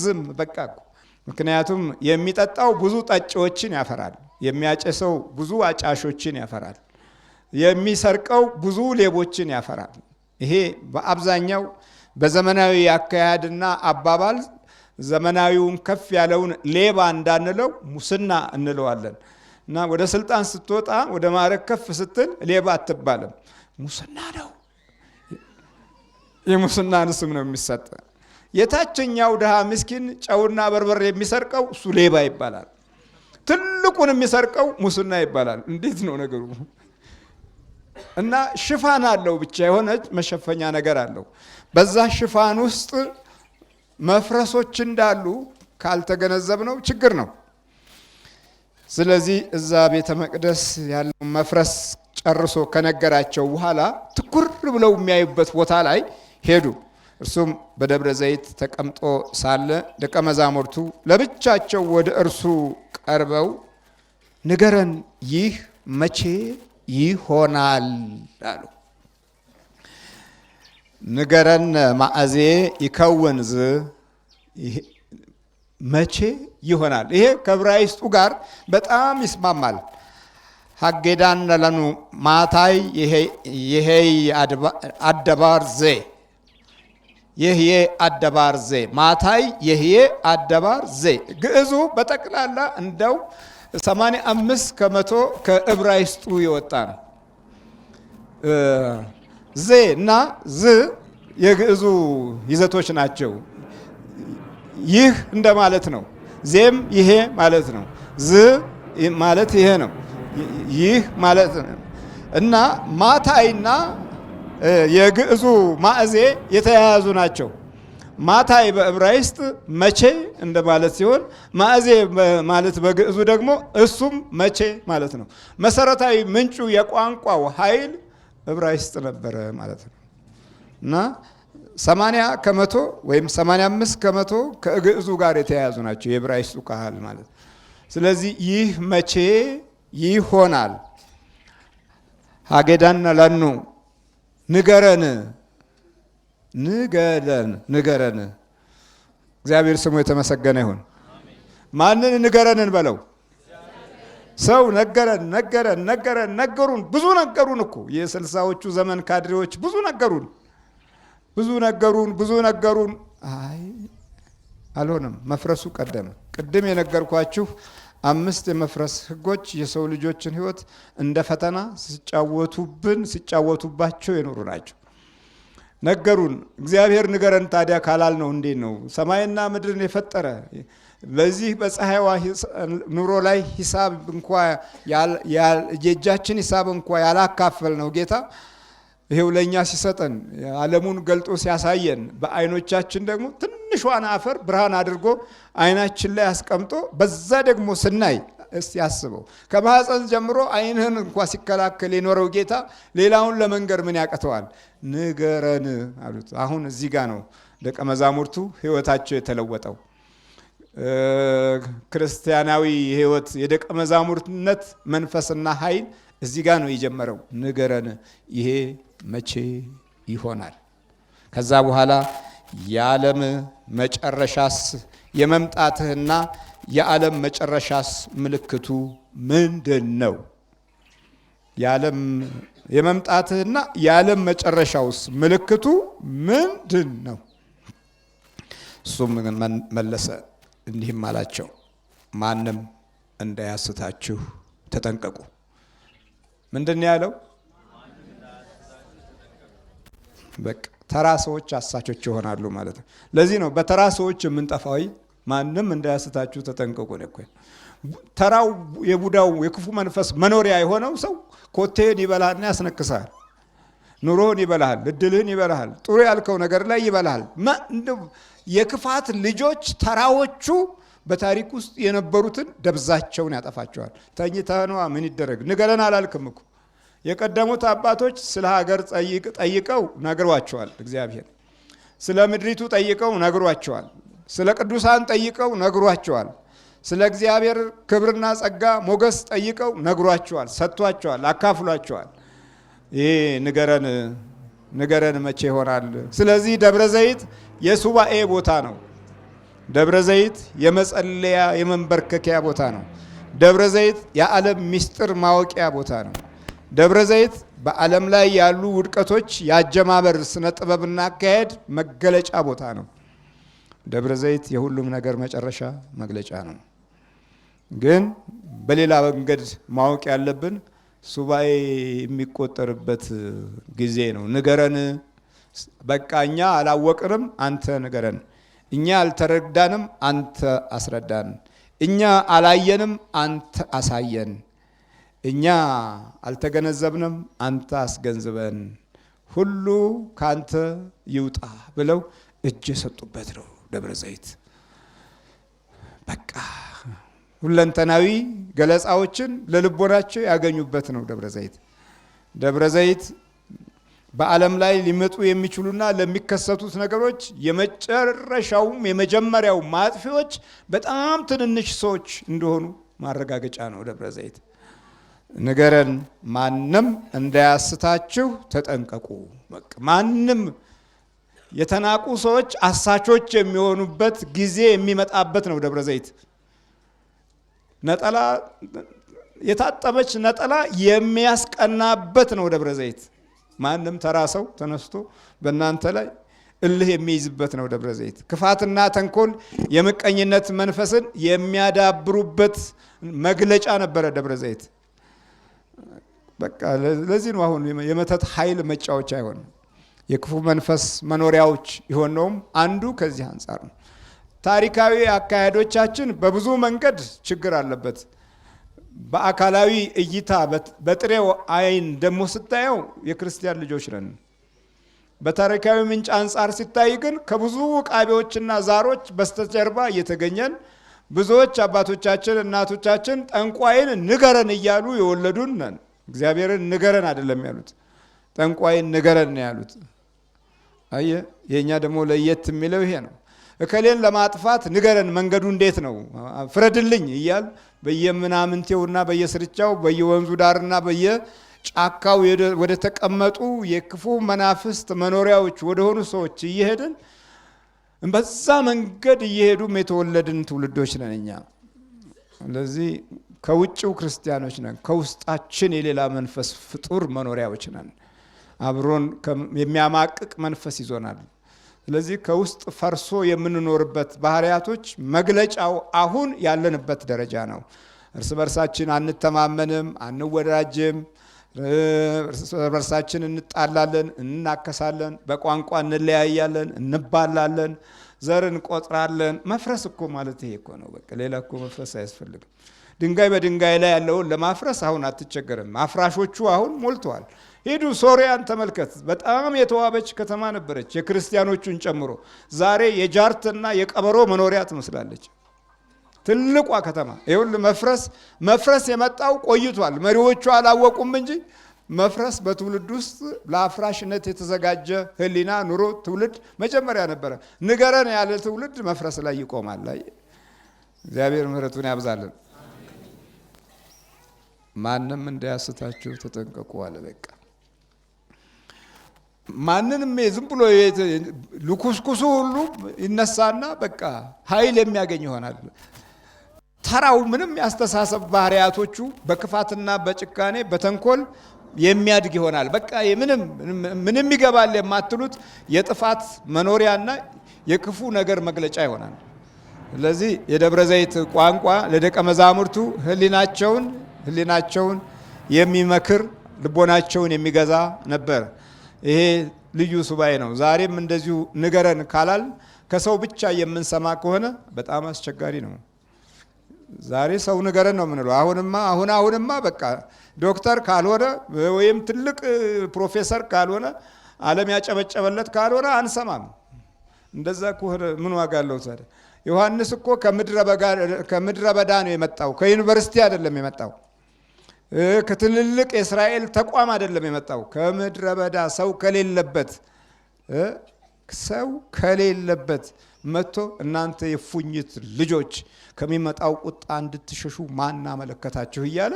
ዝም በቃ እኮ። ምክንያቱም የሚጠጣው ብዙ ጠጪዎችን ያፈራል። የሚያጨሰው ብዙ አጫሾችን ያፈራል። የሚሰርቀው ብዙ ሌቦችን ያፈራል። ይሄ በአብዛኛው በዘመናዊ አካሄድና አባባል ዘመናዊውን ከፍ ያለውን ሌባ እንዳንለው ሙስና እንለዋለን። እና ወደ ስልጣን ስትወጣ ወደ ማዕረግ ከፍ ስትል ሌባ አትባልም፣ ሙስና ነው። የሙስናን ስም ነው የሚሰጥ። የታችኛው ድሃ ምስኪን ጨውና በርበሬ የሚሰርቀው እሱ ሌባ ይባላል። ትልቁን የሚሰርቀው ሙስና ይባላል። እንዴት ነው ነገሩ? እና ሽፋን አለው፣ ብቻ የሆነ መሸፈኛ ነገር አለው። በዛ ሽፋን ውስጥ መፍረሶች እንዳሉ ካልተገነዘብነው ችግር ነው። ስለዚህ እዛ ቤተ መቅደስ ያለው መፍረስ ጨርሶ ከነገራቸው በኋላ ትኩር ብለው የሚያዩበት ቦታ ላይ ሄዱ። እርሱም በደብረ ዘይት ተቀምጦ ሳለ ደቀ መዛሙርቱ ለብቻቸው ወደ እርሱ ቀርበው ንገረን፣ ይህ መቼ ይሆናል አሉ። ንገረን ማእዜ ይከውን ዝ መቼ ይሆናል። ይሄ ከዕብራይስጡ ጋር በጣም ይስማማል። ሀጌዳን ለኑ ማታይ ይሄ አደባር ዜ ይሄ አደባር ዜ ማታይ ይሄ አደባር ዜ ግዕዙ በጠቅላላ እንደው 85% ከዕብራይስጡ የወጣ ነው። ዜ እና ዝ የግዕዙ ይዘቶች ናቸው። ይህ እንደማለት ነው። ዜም ይሄ ማለት ነው። ዝ ማለት ይሄ ነው። ይህ ማለት ነው እና ማታይና የግዕዙ ማእዜ የተያያዙ ናቸው። ማታይ በዕብራይስጥ መቼ እንደማለት ሲሆን ማእዜ ማለት በግዕዙ ደግሞ እሱም መቼ ማለት ነው። መሰረታዊ ምንጩ የቋንቋው ኃይል ዕብራይስጥ ነበረ ማለት ነው እና 80% ወይም 85% ከግዕዙ ጋር የተያያዙ ናቸው የዕብራይስጡ ቃል ማለት። ስለዚህ ይህ መቼ ይሆናል? ሀጌዳን ለኑ ንገረን። እግዚአብሔር ስሙ የተመሰገነ ይሁን። ማንን ንገረንን በለው? ሰው ነገሩን። ብዙ ነገሩን እኮ የ60ዎቹ ዘመን ካድሬዎች ብዙ ነገሩን። አይ አልሆነም። መፍረሱ ቀደመ። ቅድም የነገርኳችሁ 5 የመፍረስ ህጎች የሰው ልጆችን ህይወት እንደ ፈተና ሲጫወቱባቸው የኖሩ ናቸው። ነገሩን። እግዚአብሔር ንገረን ታዲያ ካላል ነው እንዴት ነው ሰማይና ምድርን የፈጠረ በዚህ በፀሐይዋ ኑሮ ላይ ሂሳብ እንኳ የእጃችን ሂሳብ እንኳ ያላካፈል ነው ጌታ ይሄው ለኛ ሲሰጠን ዓለሙን ገልጦ ሲያሳየን በአይኖቻችን ደግሞ ትንሿን አፈር ብርሃን አድርጎ አይናችን ላይ አስቀምጦ በዛ ደግሞ ስናይ እስቲ ያስበው ከማህፀን ጀምሮ አይንህን እንኳ ሲከላከል የኖረው ጌታ ሌላውን ለመንገር ምን ያቀተዋል? ንገረን አሉት። አሁን እዚህ ጋር ነው ደቀ መዛሙርቱ ህይወታቸው የተለወጠው። ክርስቲያናዊ ህይወት የደቀ መዛሙርትነት መንፈስና ኃይል እዚህ ጋር ነው የጀመረው። ንገረን ይሄ መቼ ይሆናል? ከዛ በኋላ የዓለም መጨረሻስ የመምጣትህና የዓለም መጨረሻስ ምልክቱ ምንድን ነው? የዓለም የመምጣትህና የዓለም መጨረሻውስ ምልክቱ ምንድን ነው? እሱም መለሰ እንዲህም አላቸው፣ ማንም እንዳያስታችሁ ተጠንቀቁ። ምንድን ነው ያለው? በቃ ተራ ሰዎች አሳቾች ይሆናሉ ማለት ነው። ለዚህ ነው በተራ ሰዎች የምንጠፋው። ማንም እንዳያስታችሁ ተጠንቀቁ ነው እኮ። ተራው የቡዳው የክፉ መንፈስ መኖሪያ የሆነው ሰው ኮቴን ይበላልና ያስነክሳል። ኑሮን ይበላል፣ እድልህን ይበላል፣ ጥሩ ያልከው ነገር ላይ ይበላል። የክፋት ልጆች ተራዎቹ በታሪክ ውስጥ የነበሩትን ደብዛቸውን ያጠፋቸዋል። ተኝተህ ምን ይደረግ ንገረን አላልክም እኮ። የቀደሙት አባቶች ስለ ሀገር ጠይቀው ነግሯቸዋል። እግዚአብሔር ስለ ምድሪቱ ጠይቀው ነግሯቸዋል። ስለ ቅዱሳን ጠይቀው ነግሯቸዋል። ስለ እግዚአብሔር ክብርና ጸጋ ሞገስ ጠይቀው ነግሯቸዋል፣ ሰጥቷቸዋል፣ አካፍሏቸዋል። ይሄ ንገረን መቼ ይሆናል? ስለዚህ ደብረ ዘይት የሱባኤ ቦታ ነው። ደብረ ዘይት የመጸለያ የመንበርከኪያ ቦታ ነው። ደብረ ዘይት የዓለም ምስጢር ማወቂያ ቦታ ነው። ደብረ ዘይት በዓለም ላይ ያሉ ውድቀቶች የአጀማመር ስነ ጥበብና አካሄድ መገለጫ ቦታ ነው። ደብረ ዘይት የሁሉም ነገር መጨረሻ መግለጫ ነው። ግን በሌላ መንገድ ማወቅ ያለብን ሱባኤ የሚቆጠርበት ጊዜ ነው። ንገረን፣ በቃ እኛ አላወቅንም፣ አንተ ንገረን። እኛ አልተረዳንም፣ አንተ አስረዳን። እኛ አላየንም፣ አንተ አሳየን። እኛ አልተገነዘብንም፣ አንተ አስገንዝበን። ሁሉ ካንተ ይውጣ ብለው እጅ የሰጡበት ነው ደብረ ዘይት። በቃ ሁለንተናዊ ገለጻዎችን ለልቦናቸው ያገኙበት ነው ደብረ ዘይት። ደብረ ዘይት በዓለም ላይ ሊመጡ የሚችሉና ለሚከሰቱት ነገሮች የመጨረሻውም የመጀመሪያው ማጥፊዎች በጣም ትንንሽ ሰዎች እንደሆኑ ማረጋገጫ ነው ደብረ ዘይት። ንገረን፣ ማንም እንዳያስታችሁ ተጠንቀቁ። ማንም የተናቁ ሰዎች አሳቾች የሚሆኑበት ጊዜ የሚመጣበት ነው ደብረ ዘይት። ነጠላ የታጠበች ነጠላ የሚያስቀናበት ነው ደብረ ዘይት። ማንም ተራ ሰው ተነስቶ በእናንተ ላይ እልህ የሚይዝበት ነው ደብረ ዘይት። ክፋትና ተንኮል የምቀኝነት መንፈስን የሚያዳብሩበት መግለጫ ነበረ ደብረ ዘይት። በቃ ለዚህ ነው አሁን የመተት ኃይል መጫወቻ አይሆንም። የክፉ መንፈስ መኖሪያዎች የሆነውም አንዱ ከዚህ አንጻር ነው። ታሪካዊ አካሄዶቻችን በብዙ መንገድ ችግር አለበት። በአካላዊ እይታ በጥሬው አይን ደግሞ ስታየው የክርስቲያን ልጆች ነን። በታሪካዊ ምንጭ አንጻር ሲታይ ግን ከብዙ ቃቢዎችና ዛሮች በስተጀርባ እየተገኘን ብዙዎች አባቶቻችን እናቶቻችን ጠንቋይን ንገረን እያሉ የወለዱን ነን። እግዚአብሔርን ንገረን አይደለም ያሉት፣ ጠንቋይን ንገረን ነው ያሉት። አየ የኛ ደግሞ ለየት የሚለው ይሄ ነው። እከሌን ለማጥፋት ንገረን፣ መንገዱ እንዴት ነው ፍረድልኝ እያል በየምናምንቴውና በየስርቻው በየወንዙ ዳርና በየጫካው ወደ ተቀመጡ የክፉ መናፍስት መኖሪያዎች ወደሆኑ ሰዎች እየሄድን በዛ መንገድ እየሄዱም የተወለድን ትውልዶች ነን እኛ። ስለዚህ ከውጭው ክርስቲያኖች ነን፣ ከውስጣችን የሌላ መንፈስ ፍጡር መኖሪያዎች ነን። አብሮን የሚያማቅቅ መንፈስ ይዞናል። ስለዚህ ከውስጥ ፈርሶ የምንኖርበት ባህሪያቶች መግለጫው አሁን ያለንበት ደረጃ ነው። እርስ በርሳችን አንተማመንም፣ አንወዳጅም፣ እርስ በርሳችን እንጣላለን፣ እናከሳለን፣ በቋንቋ እንለያያለን፣ እንባላለን፣ ዘር እንቆጥራለን። መፍረስ እኮ ማለት ይሄ እኮ ነው። በቃ ሌላ እኮ መፍረስ አያስፈልግም። ድንጋይ በድንጋይ ላይ ያለውን ለማፍረስ አሁን አትቸገርም። አፍራሾቹ አሁን ሞልተዋል። ሂዱ ሶሪያን ተመልከት። በጣም የተዋበች ከተማ ነበረች የክርስቲያኖቹን ጨምሮ። ዛሬ የጃርትና የቀበሮ መኖሪያ ትመስላለች ትልቋ ከተማ። ይሁን መፍረስ የመጣው ቆይቷል። መሪዎቹ አላወቁም እንጂ መፍረስ በትውልድ ውስጥ ለአፍራሽነት የተዘጋጀ ሕሊና ኑሮ ትውልድ መጀመሪያ ነበረ። ንገረን ያለ ትውልድ መፍረስ ላይ ይቆማል። እግዚአብሔር ምሕረቱን ያብዛልን። ማንም እንዳያስታችሁ ተጠንቀቁ አለ። በቃ ማንንም ዝም ብሎ ልኩስኩሱ ሁሉ ይነሳና በቃ ኃይል የሚያገኝ ይሆናል። ተራው ምንም ያስተሳሰብ ባህሪያቶቹ በክፋትና በጭካኔ በተንኮል የሚያድግ ይሆናል። በቃ ምንም ይገባል የማትሉት የጥፋት መኖሪያና የክፉ ነገር መግለጫ ይሆናል። ስለዚህ የደብረ ዘይት ቋንቋ ለደቀ መዛሙርቱ ሕሊናቸውን የሚመክር ልቦናቸውን የሚገዛ ነበር። ይሄ ልዩ ሱባኤ ነው። ዛሬም እንደዚሁ ንገረን ካላል ከሰው ብቻ የምንሰማ ከሆነ በጣም አስቸጋሪ ነው። ዛሬ ሰው ንገረን ነው የምንለው። አሁንማ በቃ ዶክተር ካልሆነ ወይም ትልቅ ፕሮፌሰር ካልሆነ ዓለም ያጨበጨበለት ካልሆነ አንሰማም። እንደዛ ከሆነ ምን ዋጋ አለው ታዲያ? ዮሐንስ እኮ ከምድረ በዳ ነው የመጣው። ከዩኒቨርሲቲ አይደለም የመጣው። ከትልልቅ የእስራኤል ተቋም አይደለም የመጣው። ከምድረ በዳ ሰው ከሌለበት መጥቶ እናንተ የፉኝት ልጆች ከሚመጣው ቁጣ እንድትሸሹ ማን አመለከታችሁ እያለ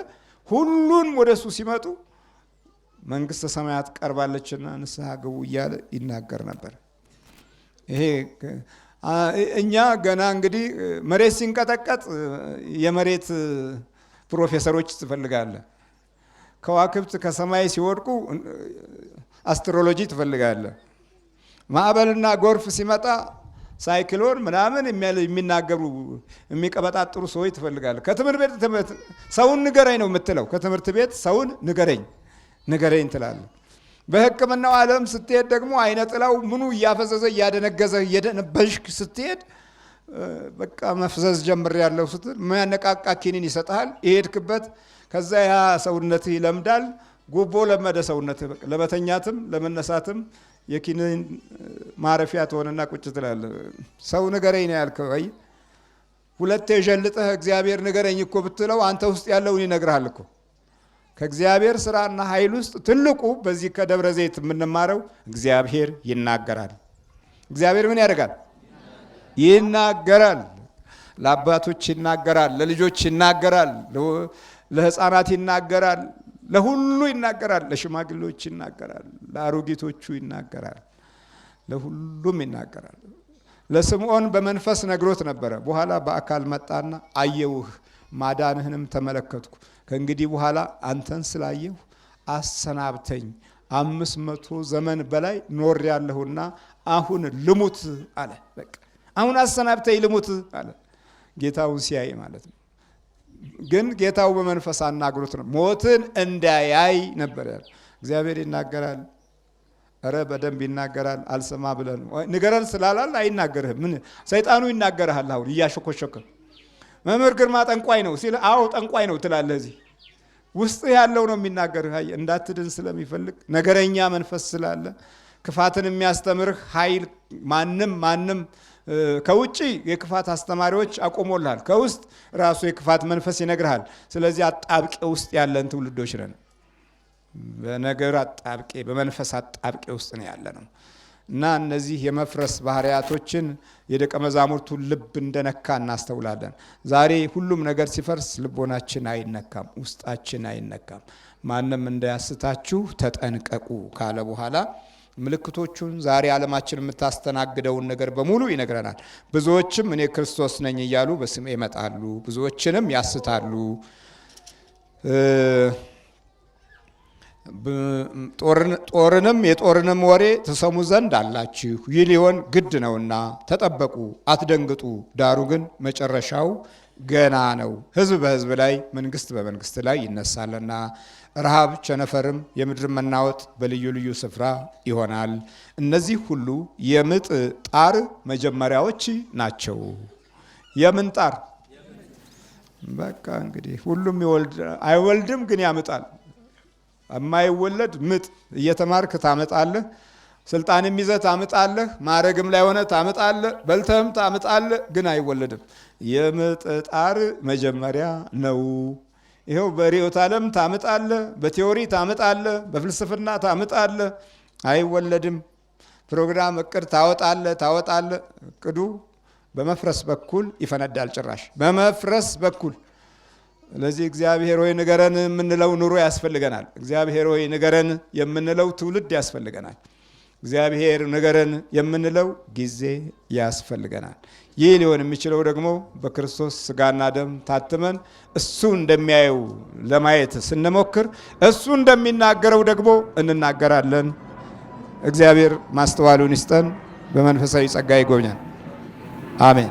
ሁሉን ወደሱ ሲመጡ መንግስተ ሰማያት ቀርባለችና ንስሐ ግቡ እያለ ይናገር ነበር። ይሄ እኛ ገና እንግዲህ መሬት ሲንቀጠቀጥ የመሬት ፕሮፌሰሮች ትፈልጋለህ። ከዋክብት ከሰማይ ሲወድቁ አስትሮሎጂ ትፈልጋለህ። ማዕበልና ጎርፍ ሲመጣ ሳይክሎን ምናምን የሚናገሩ የሚቀበጣጥሩ ሰዎች ትፈልጋለህ። ከትምህርት ቤት ሰውን ንገረኝ ነው የምትለው። ከትምህርት ቤት ሰውን ንገረኝ ትላለህ። በሕክምናው ዓለም ስትሄድ ደግሞ አይነ ጥላው ምኑ እያፈዘዘ እያደነገዘ እየደነበሽክ ስትሄድ በቃ መፍዘዝ ጀምር ያለው ስትል የሚያነቃቃ ኪኒን ይሰጥሃል። ይሄድክበት ከዛ ያ ሰውነትህ ይለምዳል። ጉቦ ለመደ ሰውነትህ በቃ ለመተኛትም ለመነሳትም የኪኒን ማረፊያ ትሆንና ቁጭ ትላለህ። ሰው ንገረኝ ነው ያልከው። አይ ሁለቴ ጀልጠህ እግዚአብሔር ንገረኝ እኮ ብትለው አንተ ውስጥ ያለውን ይነግርሃል እኮ። ከእግዚአብሔር ስራና ኃይል ውስጥ ትልቁ በዚህ ከደብረ ዘይት የምንማረው እግዚአብሔር ይናገራል። እግዚአብሔር ምን ያደርጋል? ይናገራል። ለአባቶች ይናገራል፣ ለልጆች ይናገራል፣ ለሕፃናት ይናገራል፣ ለሁሉ ይናገራል። ለሽማግሌዎች ይናገራል፣ ለአሮጊቶቹ ይናገራል፣ ለሁሉም ይናገራል። ለስምዖን በመንፈስ ነግሮት ነበረ። በኋላ በአካል መጣና አየውህ፣ ማዳንህንም ተመለከትኩ። ከእንግዲህ በኋላ አንተን ስላየሁ አሰናብተኝ፣ 500 ዘመን በላይ ኖር ያለሁና አሁን ልሙት አለ። በቃ አሁን አሰናብተኝ ልሙት አለ። ጌታውን ሲያይ ማለት ነው። ግን ጌታው በመንፈስ አናግሮት ነው። ሞትን እንዳያይ ነበር ያለ። እግዚአብሔር ይናገራል። እረ በደንብ ይናገራል። አልሰማ ብለን ንገረን ስላላል አይናገርህም። ምን ሰይጣኑ ይናገርሃል። አሁን እያሾኮሾከ መምህር ግርማ ጠንቋይ ነው ሲል አዎ ጠንቋይ ነው ትላለህ። እዚህ ውስጥ ያለው ነው የሚናገርህ። እንዳትድን ስለሚፈልግ ነገረኛ መንፈስ ስላለ ክፋትን የሚያስተምርህ ኃይል ማንም ከውጭ የክፋት አስተማሪዎች አቆሞልሃል። ከውስጥ ራሱ የክፋት መንፈስ ይነግርሃል። ስለዚህ አጣብቄ ውስጥ ያለን ትውልዶች ነን። በነገር አጣብቄ በመንፈስ አጣብቄ ውስጥ ነው ያለ ነው እና እነዚህ የመፍረስ ባህሪያቶችን የደቀ መዛሙርቱን ልብ እንደነካ እናስተውላለን። ዛሬ ሁሉም ነገር ሲፈርስ ልቦናችን አይነካም፣ ውስጣችን አይነካም። ማንም እንዳያስታችሁ ተጠንቀቁ ካለ በኋላ ምልክቶቹን ዛሬ ዓለማችን የምታስተናግደውን ነገር በሙሉ ይነግረናል። ብዙዎችም እኔ ክርስቶስ ነኝ እያሉ በስሜ ይመጣሉ፣ ብዙዎችንም ያስታሉ። የጦርንም ወሬ ትሰሙ ዘንድ አላችሁ፣ ይህ ሊሆን ግድ ነውና ተጠበቁ፣ አትደንግጡ። ዳሩ ግን መጨረሻው ገና ነው። ሕዝብ በሕዝብ ላይ መንግስት በመንግስት ላይ ይነሳልና ረሃብ፣ ቸነፈርም የምድር መናወጥ በልዩ ልዩ ስፍራ ይሆናል። እነዚህ ሁሉ የምጥ ጣር መጀመሪያዎች ናቸው። የምን ጣር? በቃ እንግዲህ ሁሉም አይወልድም፣ ግን ያምጣል። የማይወለድ ምጥ እየተማርክ ታመጣለህ። ስልጣንም ይዘህ ታመጣለህ። ማዕረግም ላይ ሆነ ታመጣለህ። በልተህም ታመጣለህ፣ ግን አይወለድም። የምጥ ጣር መጀመሪያ ነው። ይኸው በርዕዮተ ዓለም ታመጣለህ፣ በቲዎሪ ታመጣለህ፣ በፍልስፍና ታመጣለህ፣ አይወለድም። ፕሮግራም እቅድ ታወጣለህ። እቅዱ በመፍረስ በኩል ይፈነዳል። ጭራሽ በመፍረስ በኩል ስለዚህ እግዚአብሔር ሆይ ንገረን የምንለው ኑሮ ያስፈልገናል። እግዚአብሔር ሆይ ንገረን የምንለው ትውልድ ያስፈልገናል። እግዚአብሔር ንገረን የምንለው ጊዜ ያስፈልገናል። ይህ ሊሆን የሚችለው ደግሞ በክርስቶስ ሥጋና ደም ታትመን እሱ እንደሚያየው ለማየት ስንሞክር እሱ እንደሚናገረው ደግሞ እንናገራለን። እግዚአብሔር ማስተዋሉን ይስጠን፣ በመንፈሳዊ ጸጋ ይጎብኛል። አሜን።